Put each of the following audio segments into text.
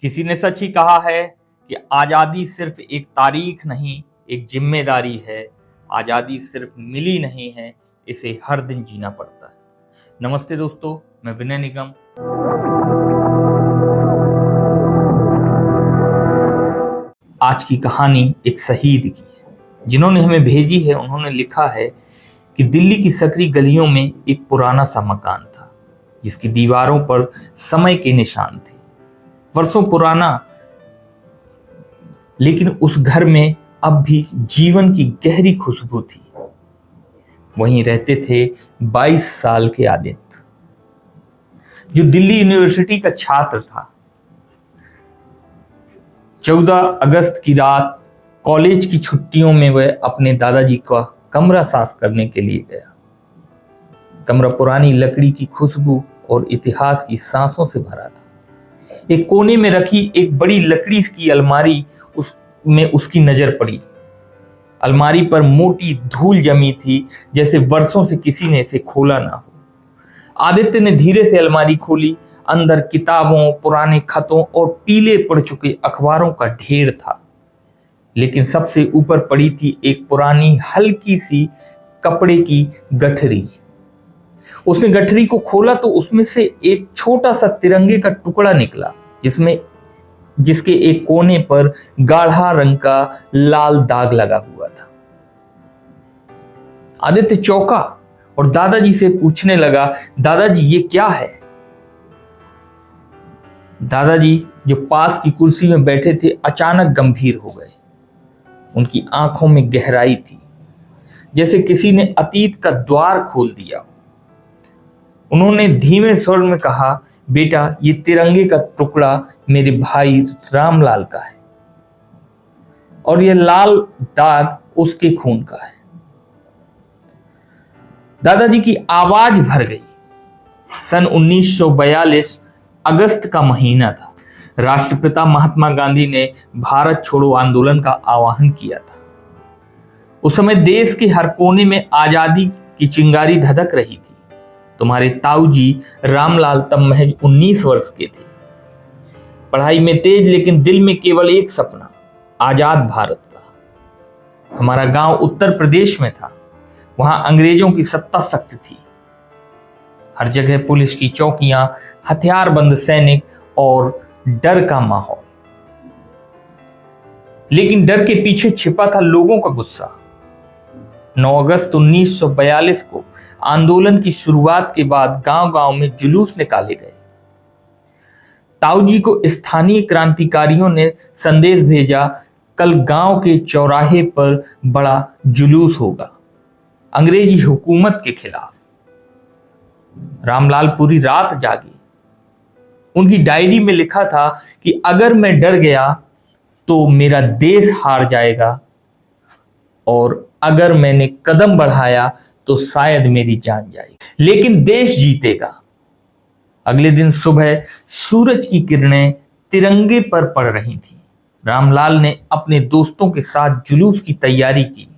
किसी ने सच ही कहा है कि आजादी सिर्फ एक तारीख नहीं, एक जिम्मेदारी है। आजादी सिर्फ मिली नहीं है, इसे हर दिन जीना पड़ता है। नमस्ते दोस्तों, मैं विनय निगम। आज की कहानी एक शहीद की है। जिन्होंने हमें भेजी है, उन्होंने लिखा है कि दिल्ली की सकरी गलियों में एक पुराना सा मकान था, जिसकी दीवारों पर समय के निशान थे। वर्षों पुराना, लेकिन उस घर में अब भी जीवन की गहरी खुशबू थी। वहीं रहते थे 22 साल के आदित्य, जो दिल्ली यूनिवर्सिटी का छात्र था। 14 अगस्त की रात कॉलेज की छुट्टियों में वह अपने दादाजी का कमरा साफ करने के लिए गया। कमरा पुरानी लकड़ी की खुशबू और इतिहास की सांसों से भरा था। एक कोने में रखी एक बड़ी लकड़ी की अलमारी में उसकी नजर पड़ी। अलमारी पर मोटी धूल जमी थी, जैसे वर्षों से किसी ने इसे खोला ना हो। आदित्य ने धीरे से अलमारी खोली। अंदर किताबों, पुराने खतों और पीले पड़ चुके अखबारों का ढेर था, लेकिन सबसे ऊपर पड़ी थी एक पुरानी हल्की सी कपड़े की गठरी। उसने गठरी को खोला तो उसमें से एक छोटा सा तिरंगे का टुकड़ा निकला, जिसके एक कोने पर गाढ़ा रंग का लाल दाग लगा हुआ था। आदित्य चौंका और दादाजी से पूछने लगा, दादाजी ये क्या है? दादाजी, जो पास की कुर्सी में बैठे थे, अचानक गंभीर हो गए। उनकी आंखों में गहराई थी, जैसे किसी ने अतीत का द्वार खोल दिया। उन्होंने धीमे स्वर में कहा, बेटा, ये तिरंगे का टुकड़ा मेरे भाई रामलाल का है और ये लाल दाग उसके खून का है। दादाजी की आवाज भर गई। सन 1942 अगस्त का महीना था। राष्ट्रपिता महात्मा गांधी ने भारत छोड़ो आंदोलन का आह्वान किया था। उस समय देश के हर कोने में आजादी की चिंगारी धधक रही थी। तुम्हारे ताऊजी रामलाल तब महज 19 वर्ष के थे। पढ़ाई में तेज, लेकिन दिल में केवल एक सपना, आजाद भारत का। हमारा गांव उत्तर प्रदेश में था। वहां अंग्रेजों की सत्ता सख्त थी। हर जगह पुलिस की चौकियां, हथियारबंद सैनिक और डर का माहौल। लेकिन डर के पीछे छिपा था लोगों का गुस्सा। 9 अगस्त 1942 को आंदोलन की शुरुआत के बाद गांव-गांव में जुलूस निकाले गए। ताऊजी को स्थानीय क्रांतिकारियों ने संदेश भेजा, कल गांव के चौराहे पर बड़ा जुलूस होगा, अंग्रेजी हुकूमत के खिलाफ। रामलाल पूरी रात जागे। उनकी डायरी में लिखा था कि अगर मैं डर गया तो मेरा देश हार जाएगा, और अगर मैंने कदम बढ़ाया तो शायद मेरी जान जाएगी, लेकिन देश जीतेगा। अगले दिन सुबह सूरज की किरणें तिरंगे पर पड़ रही थीं। रामलाल ने अपने दोस्तों के साथ जुलूस की तैयारी की।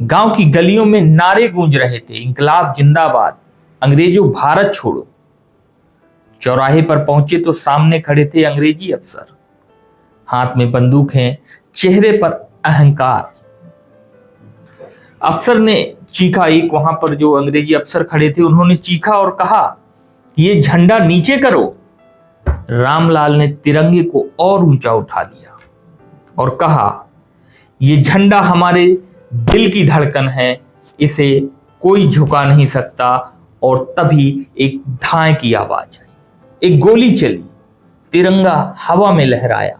गांव की गलियों में नारे गूंज रहे थे, इंकलाब जिंदाबाद, अंग्रेजों भारत छोड़ो। चौराहे पर पहुंचे तो सामने खड़े थे अंग्रेजी अफसर, हाथ में बंदूकें, चेहरे पर अहंकार। अफसर ने चीखा, एक वहां पर जो अंग्रेजी अफसर खड़े थे उन्होंने चीखा और कहा, ये झंडा नीचे करो। रामलाल ने तिरंगे को और ऊंचा उठा लिया और कहा, ये झंडा हमारे दिल की धड़कन है, इसे कोई झुका नहीं सकता। और तभी एक धाए की आवाज आई, एक गोली चली, तिरंगा हवा में लहराया,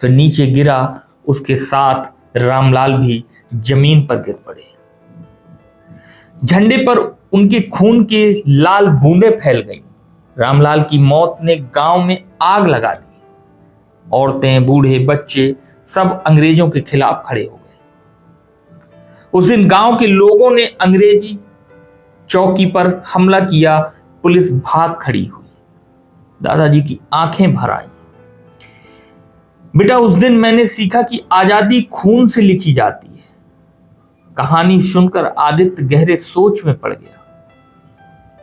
फिर नीचे गिरा। उसके साथ रामलाल भी जमीन पर गिर पड़े। झंडे पर उनके खून की लाल बूंदें फैल गईं। रामलाल की मौत ने गांव में आग लगा दी। औरतें, बूढ़े, बच्चे सब अंग्रेजों के खिलाफ खड़े हो गए। उस दिन गांव के लोगों ने अंग्रेजी चौकी पर हमला किया। पुलिस भाग खड़ी हुई। दादाजी की आंखें भर आईं। बेटा, उस दिन मैंने सीखा कि आजादी खून से लिखी जाती है। कहानी सुनकर आदित्य गहरे सोच में पड़ गया।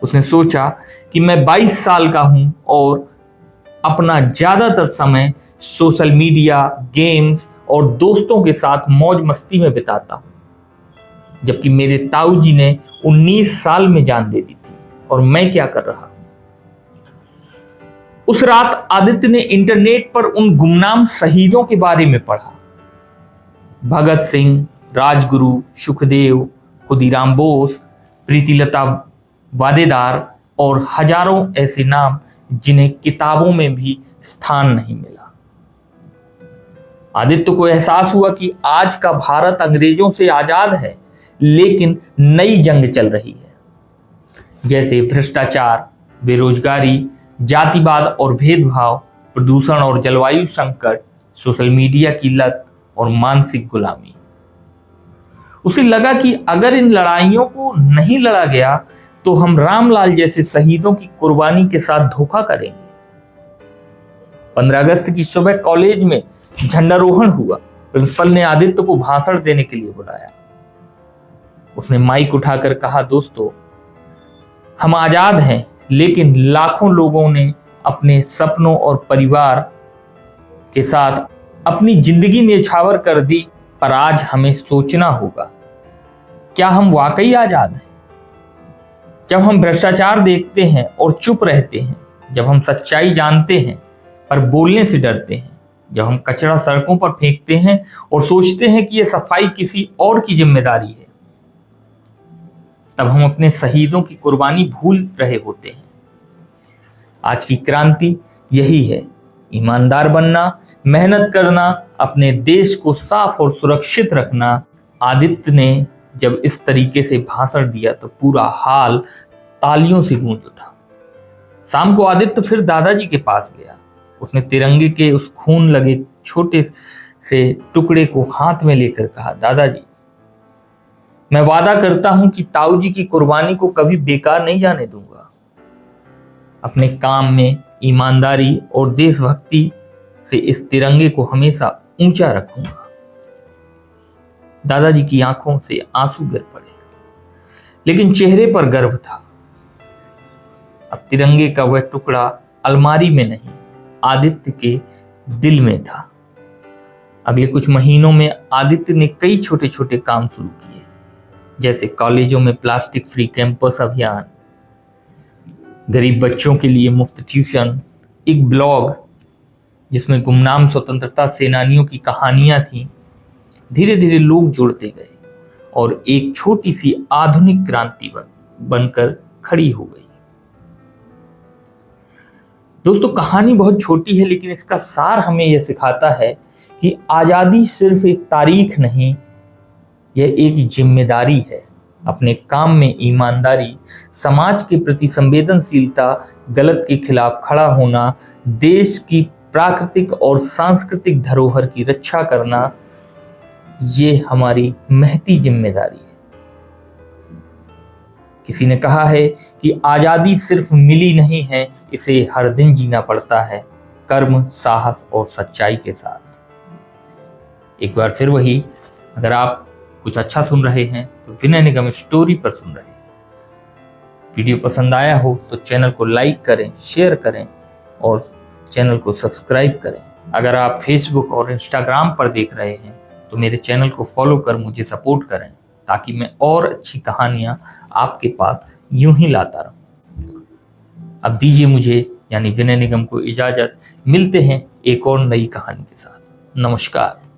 उसने सोचा कि मैं 22 साल का हूं और अपना ज्यादातर समय सोशल मीडिया, गेम्स और दोस्तों के साथ मौज मस्ती में बिताता हूं, जबकि मेरे ताऊ जी ने 19 साल में जान दे दी थी और मैं क्या कर रहा। उस रात आदित्य ने इंटरनेट पर उन गुमनाम शहीदों के बारे में पढ़ा। भगत सिंह, राजगुरु, सुखदेव, खुदीराम बोस, प्रीतिलता वादेदार और हजारों ऐसे नाम जिन्हें किताबों में भी स्थान नहीं मिला। आदित्य को एहसास हुआ कि आज का भारत अंग्रेजों से आजाद है, लेकिन नई जंग चल रही है, जैसे भ्रष्टाचार, बेरोजगारी, जातिवाद और भेदभाव, प्रदूषण और जलवायु संकट, सोशल मीडिया की लत और मानसिक गुलामी। उसे लगा कि अगर इन लड़ाइयों को नहीं लड़ा गया तो हम रामलाल जैसे शहीदों की कुर्बानी के साथ धोखा करेंगे। 15 अगस्त की सुबह कॉलेज में झंडारोहण हुआ। प्रिंसिपल ने आदित्य को भाषण देने के लिए बुलाया। उसने माइक उठाकर कहा, दोस्तों, हम आजाद हैं, लेकिन लाखों लोगों ने अपने सपनों और परिवार के साथ अपनी जिंदगी न्यौछावर कर दी, पर आज हमें सोचना होगा, क्या हम वाकई आजाद हैं? जब हम भ्रष्टाचार देखते हैं और चुप रहते हैं, जब हम सच्चाई जानते हैं पर बोलने से डरते हैं, जब हम कचरा सड़कों पर फेंकते हैं और सोचते हैं कि यह सफाई किसी और की जिम्मेदारी है, तब हम अपने शहीदों की कुर्बानी भूल रहे होते हैं। आज की क्रांति यही है, ईमानदार बनना, मेहनत करना, अपने देश को साफ और सुरक्षित रखना। आदित्य ने जब इस तरीके से भाषण दिया तो पूरा हाल तालियों से गूंज उठा। शाम को आदित्य फिर दादाजी के पास गया। उसने तिरंगे के उस खून लगे छोटे से टुकड़े को हाथ में लेकर कहा, दादाजी, मैं वादा करता हूं कि ताऊ जी की कुर्बानी को कभी बेकार नहीं जाने दूंगा। अपने काम में ईमानदारी और देशभक्ति से इस तिरंगे को हमेशा ऊंचा रखूंगा। दादाजी की आंखों से आंसू गिर पड़े, लेकिन चेहरे पर गर्व था। अब तिरंगे का वह टुकड़ा अलमारी में नहीं, आदित्य के दिल में था। अगले कुछ महीनों में आदित्य ने कई छोटे छोटे काम शुरू किए, जैसे कॉलेजों में प्लास्टिक फ्री कैंपस अभियान, गरीब बच्चों के लिए मुफ्त ट्यूशन, एक ब्लॉग जिसमें गुमनाम स्वतंत्रता सेनानियों की कहानियां थीं। धीरे धीरे लोग जुड़ते गए और एक छोटी सी आधुनिक क्रांति बनकर खड़ी हो गई। दोस्तों, कहानी बहुत छोटी है, लेकिन इसका सार हमें यह सिखाता है कि आजादी सिर्फ एक तारीख नहीं, यह एक जिम्मेदारी है। अपने काम में ईमानदारी, समाज के प्रति संवेदनशीलता, गलत के खिलाफ खड़ा होना, देश की प्राकृतिक और सांस्कृतिक धरोहर की रक्षा करना, ये हमारी महती जिम्मेदारी है। किसी ने कहा है कि आजादी सिर्फ मिली नहीं है, इसे हर दिन जीना पड़ता है, कर्म, साहस और सच्चाई के साथ। एक बार फिर वही, अगर आप कुछ अच्छा सुन रहे हैं तो विनय निगम स्टोरी पर सुन रहे हैं। वीडियो पसंद आया हो तो चैनल को लाइक करें, शेयर करें और चैनल को सब्सक्राइब करें। अगर आप फेसबुक और इंस्टाग्राम पर देख रहे हैं तो मेरे चैनल को फॉलो कर मुझे सपोर्ट करें, ताकि मैं और अच्छी कहानियां आपके पास यूं ही लाता रहूं। अब दीजिए मुझे यानी विनय निगम को इजाजत। मिलते हैं एक और नई कहानी के साथ। नमस्कार।